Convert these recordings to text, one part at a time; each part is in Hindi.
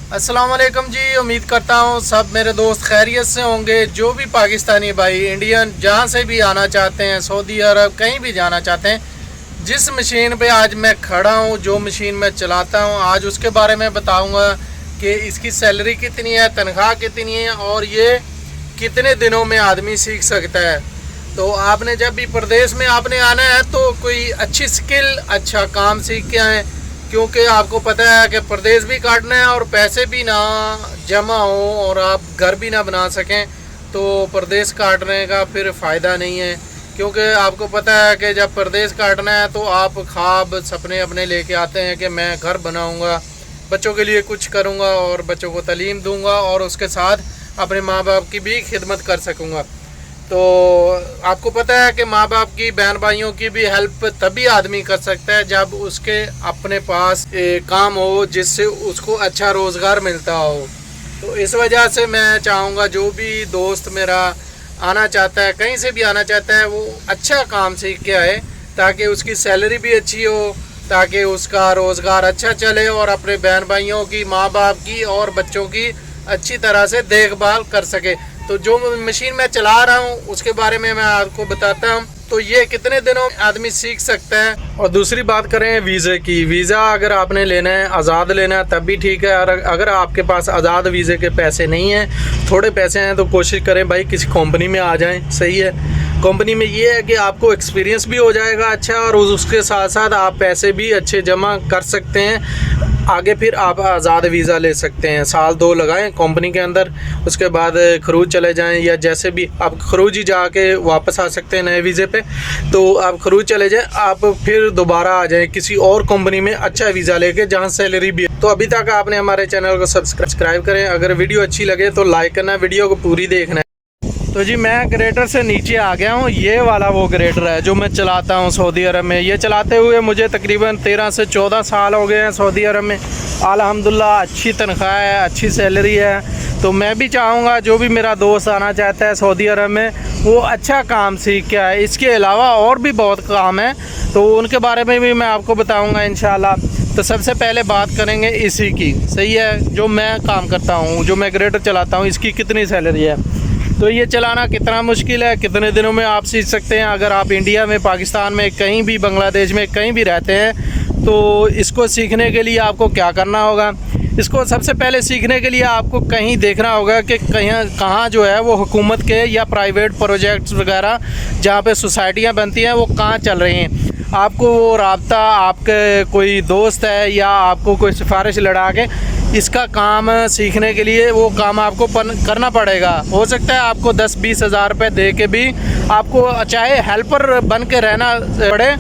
अस्सलाम वालेकुम जी। उम्मीद करता हूँ सब मेरे दोस्त खैरियत से होंगे। जो भी पाकिस्तानी भाई इंडियन जहाँ से भी आना चाहते हैं, सऊदी अरब कहीं भी जाना चाहते हैं, जिस मशीन पे आज मैं खड़ा हूँ, जो मशीन मैं चलाता हूँ, आज उसके बारे में बताऊँगा कि इसकी सैलरी कितनी है, तनख्वाह कितनी है और ये कितने दिनों में आदमी सीख सकता है। तो आपने जब भी प्रदेश में आपने आना है तो कोई अच्छी स्किल, अच्छा काम सीख के आए, क्योंकि आपको पता है कि प्रदेश भी काटना है और पैसे भी ना जमा हो और आप घर भी ना बना सकें तो प्रदेश काटने का फिर फ़ायदा नहीं है। क्योंकि आपको पता है कि जब प्रदेश काटना है तो आप ख्वाब सपने अपने लेके आते हैं कि मैं घर बनाऊंगा, बच्चों के लिए कुछ करूंगा और बच्चों को तालीम दूंगा और उसके साथ अपने माँ बाप की भी खिदमत कर सकूंगा। तो आपको पता है कि माँ बाप की, बहन भाइयों की भी हेल्प तभी आदमी कर सकता है जब उसके अपने पास काम हो जिससे उसको अच्छा रोज़गार मिलता हो। तो इस वजह से मैं चाहूँगा जो भी दोस्त मेरा आना चाहता है, कहीं से भी आना चाहता है, वो अच्छा काम सीख के आए ताकि उसकी सैलरी भी अच्छी हो, ताकि उसका रोज़गार अच्छा चले और अपने बहन भाइयों की, माँ बाप की और बच्चों की अच्छी तरह से देखभाल कर सके। तो जो मशीन मैं चला रहा हूँ उसके बारे में मैं आपको बताता हूँ। तो ये कितने दिनों में आदमी सीख सकता है। और दूसरी बात करें वीज़े की, वीज़ा अगर आपने लेना है, आज़ाद लेना है तब भी ठीक है। और अगर आपके पास आज़ाद वीज़े के पैसे नहीं हैं, थोड़े पैसे हैं, तो कोशिश करें भाई किसी कंपनी में आ जाएं। सही है, कंपनी में ये है कि आपको एक्सपीरियंस भी हो जाएगा अच्छा और उसके साथ साथ आप पैसे भी अच्छे जमा कर सकते हैं। आगे फिर आप आज़ाद वीज़ा ले सकते हैं, साल 2 लगाएं कंपनी के अंदर, उसके बाद खरूज चले जाएं या जैसे भी आप खरूज ही जाके वापस आ सकते हैं नए वीज़े पे। तो आप खरूज चले जाएं, आप फिर दोबारा आ जाएं किसी और कंपनी में अच्छा वीज़ा लेके जहां सैलरी भी है। तो अभी तक आपने हमारे चैनल को सब्सक्राइब करें। अगर वीडियो अच्छी लगे तो लाइक करना, वीडियो को पूरी देखना है। तो जी मैं ग्रेटर से नीचे आ गया हूँ। ये वाला वो ग्रेटर है जो मैं चलाता हूँ सऊदी अरब में। ये चलाते हुए मुझे तकरीबन 13 से 14 साल हो गए हैं सऊदी अरब में। अल्हम्दुलिल्लाह अच्छी तनख्वाह है, अच्छी सैलरी है। तो मैं भी चाहूँगा जो भी मेरा दोस्त आना चाहता है सऊदी अरब में वो अच्छा काम सीख के आए। इसके अलावा और भी बहुत काम है तो उनके बारे में भी मैं आपको बताऊँगा इंशाल्लाह। तो सबसे पहले बात करेंगे इसी की। सही है, जो मैं काम करता हूँ, जो मैं ग्रेटर चलाता हूँ, इसकी कितनी सैलरी है। तो ये चलाना कितना मुश्किल है, कितने दिनों में आप सीख सकते हैं। अगर आप इंडिया में, पाकिस्तान में, कहीं भी, बांग्लादेश में कहीं भी रहते हैं तो इसको सीखने के लिए आपको क्या करना होगा। इसको सबसे पहले सीखने के लिए आपको कहीं देखना होगा कि कहाँ जो है वो हुकूमत के या प्राइवेट प्रोजेक्ट्स वगैरह जहाँ पे सोसाइटियाँ बनती हैं वो कहाँ चल रही हैं। आपको वो राब्ता, आपके कोई दोस्त है या आपको कोई सिफारिश लड़ा के इसका काम सीखने के लिए वो काम आपको करना पड़ेगा। हो सकता है आपको 10-20 हज़ार रुपये दे के भी आपको चाहे हेल्पर बन के रहना पड़े,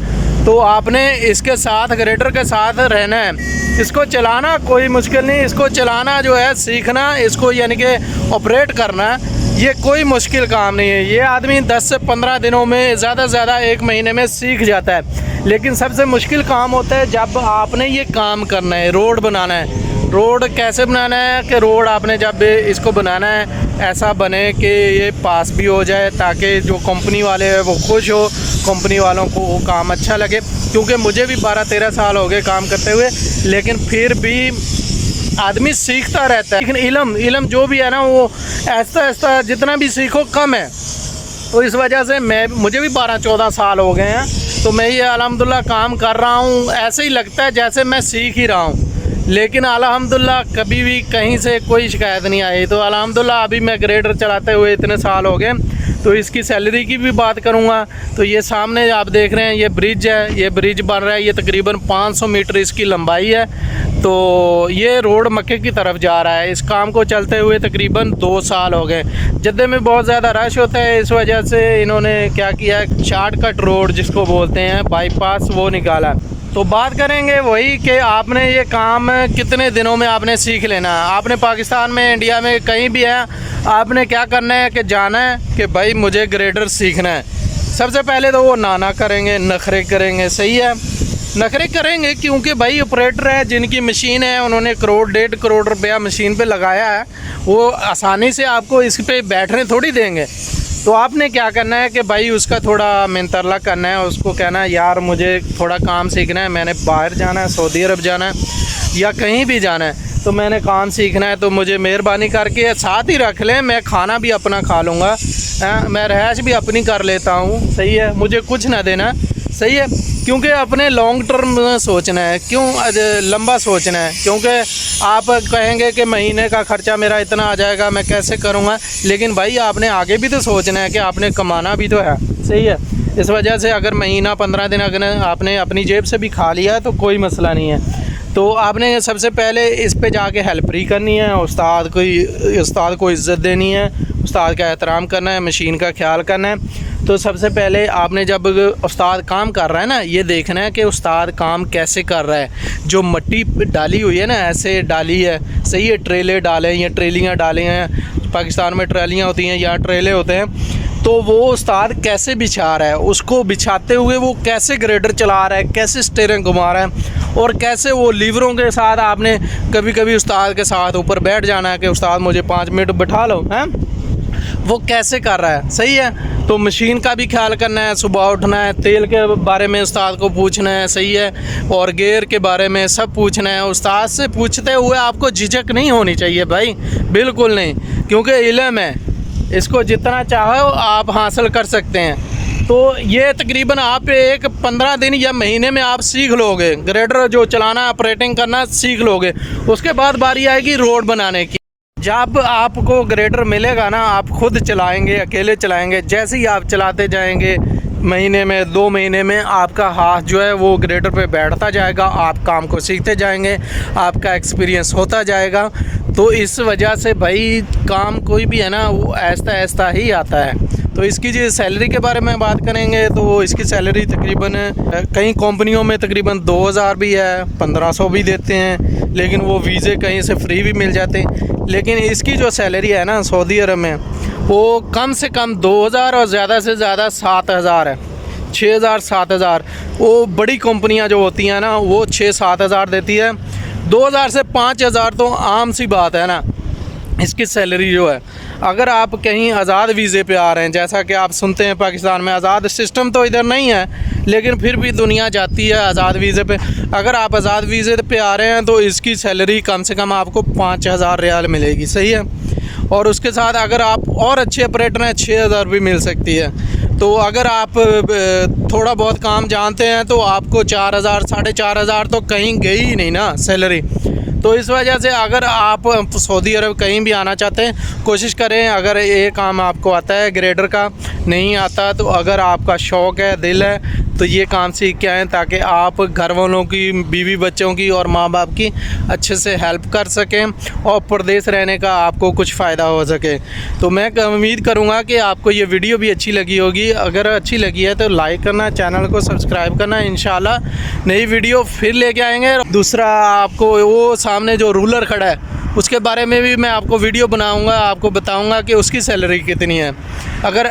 तो आपने इसके साथ, ग्रेटर के साथ रहना है। इसको चलाना कोई मुश्किल नहीं, इसको चलाना जो है सीखना, इसको यानी कि ऑपरेट करना, ये कोई मुश्किल काम नहीं है। ये आदमी 10 से 15 दिनों में, ज़्यादा से ज़्यादा 1 महीने में सीख जाता है। लेकिन सबसे मुश्किल काम होता है जब आपने ये काम करना है, रोड बनाना है। रोड कैसे बनाना है कि रोड आपने जब इसको बनाना है ऐसा बने कि ये पास भी हो जाए ताकि जो कंपनी वाले हैं वो खुश हो, कंपनी वालों को वो काम अच्छा लगे। क्योंकि मुझे भी 12-13 साल हो गए काम करते हुए, लेकिन फिर भी आदमी सीखता रहता है। लेकिन इल्म जो भी है ना वो ऐसा जितना भी सीखो कम है। तो इस वजह से मुझे भी 12-14 साल हो गए हैं तो मैं ये अल्हम्दुलिल्लाह काम कर रहा हूँ। ऐसे ही लगता है जैसे मैं सीख ही रहा हूँ, लेकिन अल्हम्दुलिल्लाह कभी भी कहीं से कोई शिकायत नहीं आई। तो अल्हम्दुलिल्लाह अभी मैं ग्रेडर चलाते हुए इतने साल हो गए। तो इसकी सैलरी की भी बात करूँगा तो ये सामने आप देख रहे हैं ये ब्रिज है, ये ब्रिज बन रहा है, ये तकरीबन 500 मीटर इसकी लंबाई है। तो ये रोड मक्के की तरफ जा रहा है। इस काम को चलते हुए तकरीबन 2 साल हो गए। जद्दे में बहुत ज़्यादा रश होता है, इस वजह से इन्होंने क्या किया, शॉर्टकट रोड जिसको बोलते हैं, बाईपास, वो निकाला। तो बात करेंगे वही कि आपने ये काम कितने दिनों में आपने सीख लेना है। आपने पाकिस्तान में, इंडिया में कहीं भी है, आपने क्या करना है कि जाना है कि भाई मुझे ग्रेडर सीखना है। सबसे पहले तो वो नाना करेंगे, नखरे करेंगे। सही है, नखरे करेंगे क्योंकि भाई ऑपरेटर है जिनकी मशीन है, उन्होंने 1-1.5 करोड़ रुपया मशीन पे लगाया है, वो आसानी से आपको इस पे बैठने थोड़ी देंगे। तो आपने क्या करना है कि भाई उसका थोड़ा मेंतरला करना है, उसको कहना है यार मुझे थोड़ा काम सीखना है, मैंने बाहर जाना है, सऊदी अरब जाना है या कहीं भी जाना है, तो मैंने काम सीखना है, तो मुझे मेहरबानी करके साथ ही रख लें, मैं खाना भी अपना खा लूँगा, मैं रहायश भी अपनी कर लेता हूँ, सही है, मुझे कुछ ना देना, सही है, क्योंकि अपने लॉन्ग टर्म में सोचना है, क्यों लंबा सोचना है, क्योंकि आप कहेंगे कि महीने का ख़र्चा मेरा इतना आ जाएगा, मैं कैसे करूँगा, लेकिन भाई आपने आगे भी तो सोचना है कि आपने कमाना भी तो है, सही है। इस वजह से अगर महीना 15 दिन अगर आपने अपनी जेब से भी खा लिया तो कोई मसला नहीं है। तो आपने सबसे पहले इस पे जाके हेल्प ही करनी है, उस्ताद को इज़्ज़त देनी है, उस्ताद का एहतराम करना है, मशीन का ख्याल करना है। तो सबसे पहले आपने जब उस्ताद काम कर रहा है ना, ये देखना है कि उस्ताद काम कैसे कर रहा है। जो मिट्टी डाली हुई है ना, ऐसे डाली है, सही है, ट्रेले डाले हैं या ट्रेलियाँ डाले हैं, पाकिस्तान में ट्रेलियाँ होती हैं, यहाँ ट्रेले होते हैं, तो वो उस्ताद कैसे बिछा रहा है, उसको बिछाते हुए वो कैसे ग्रेडर चला रहा है, कैसे स्टीयरिंग घुमा रहा है, और कैसे वो लीवरों के साथ आपने कभी कभी उस्ताद के साथ ऊपर बैठ जाना है कि उस्ताद मुझे 5 मिनट बिठा लो, हैं, वो कैसे कर रहा है, सही है। तो मशीन का भी ख्याल करना है, सुबह उठना है, तेल के बारे में उस्ताद को पूछना है, सही है, और गेयर के बारे में सब पूछना है। उस्ताद से पूछते हुए आपको झिझक नहीं होनी चाहिए भाई, बिल्कुल नहीं, क्योंकि इल्म है, इसको जितना चाहो आप हासिल कर सकते हैं। तो ये तकरीबन आप एक 15 दिन या महीने में आप सीख लोगे, ग्रेडर जो चलाना ऑपरेटिंग करना सीख लोगे। उसके बाद बारी आएगी रोड बनाने की। जब आपको ग्रेडर मिलेगा ना, आप खुद चलाएंगे, अकेले चलाएंगे, जैसे ही आप चलाते जाएंगे, महीने में 2 महीने में आपका हाथ जो है वो ग्रेडर पे बैठता जाएगा, आप काम को सीखते जाएंगे, आपका एक्सपीरियंस होता जाएगा। तो इस वजह से भाई काम कोई भी है ना, वो ऐसा ऐसा ही आता है। तो इसकी जो सैलरी के बारे में बात करेंगे तो इसकी सैलरी तकरीबन कई कंपनियों में तकरीबन 2000 भी है, 1500 भी देते हैं, लेकिन वो वीज़े कहीं से फ्री भी मिल जाते हैं। लेकिन इसकी जो सैलरी है ना सऊदी अरब में, वो कम से कम 2000 और ज़्यादा से ज़्यादा 7000 है, 6000 7000। वो बड़ी कंपनियां जो होती हैं ना, वो 6-7 हज़ार देती है, 2000 से 5000 तो आम सी बात है ना इसकी सैलरी जो है। अगर आप कहीं आज़ाद वीज़े पे आ रहे हैं, जैसा कि आप सुनते हैं पाकिस्तान में आज़ाद सिस्टम तो इधर नहीं है, लेकिन फिर भी दुनिया जाती है आज़ाद वीज़े पे। अगर आप आज़ाद वीज़े पे आ रहे हैं तो इसकी सैलरी कम से कम आपको 5000 रियाल मिलेगी, सही है। और उसके साथ अगर आप और अच्छे ऑपरेटर हैं 6000 भी मिल सकती है। तो अगर आप थोड़ा बहुत काम जानते हैं तो आपको 4000 4500 तो कहीं गई ही नहीं ना सैलरी। तो इस वजह से अगर आप सऊदी अरब कहीं भी आना चाहते हैं, कोशिश करें, अगर ये काम आपको आता है ग्रेडर का, नहीं आता तो अगर आपका शौक़ है, दिल है, तो ये काम सीख के आएँ, ताकि आप घर वालों की, बीवी बच्चों की और माँ बाप की अच्छे से हेल्प कर सकें और परदेश रहने का आपको कुछ फ़ायदा हो सके। तो मैं उम्मीद करूँगा कि आपको ये वीडियो भी अच्छी लगी होगी। अगर अच्छी लगी है तो लाइक करना, चैनल को सब्सक्राइब करना। इंशाल्लाह नई वीडियो फिर लेके आएँगे। दूसरा, आपको वो सामने जो रूलर खड़ा है उसके बारे में भी मैं आपको वीडियो बनाऊँगा, आपको बताऊँगा कि उसकी सैलरी कितनी है। अगर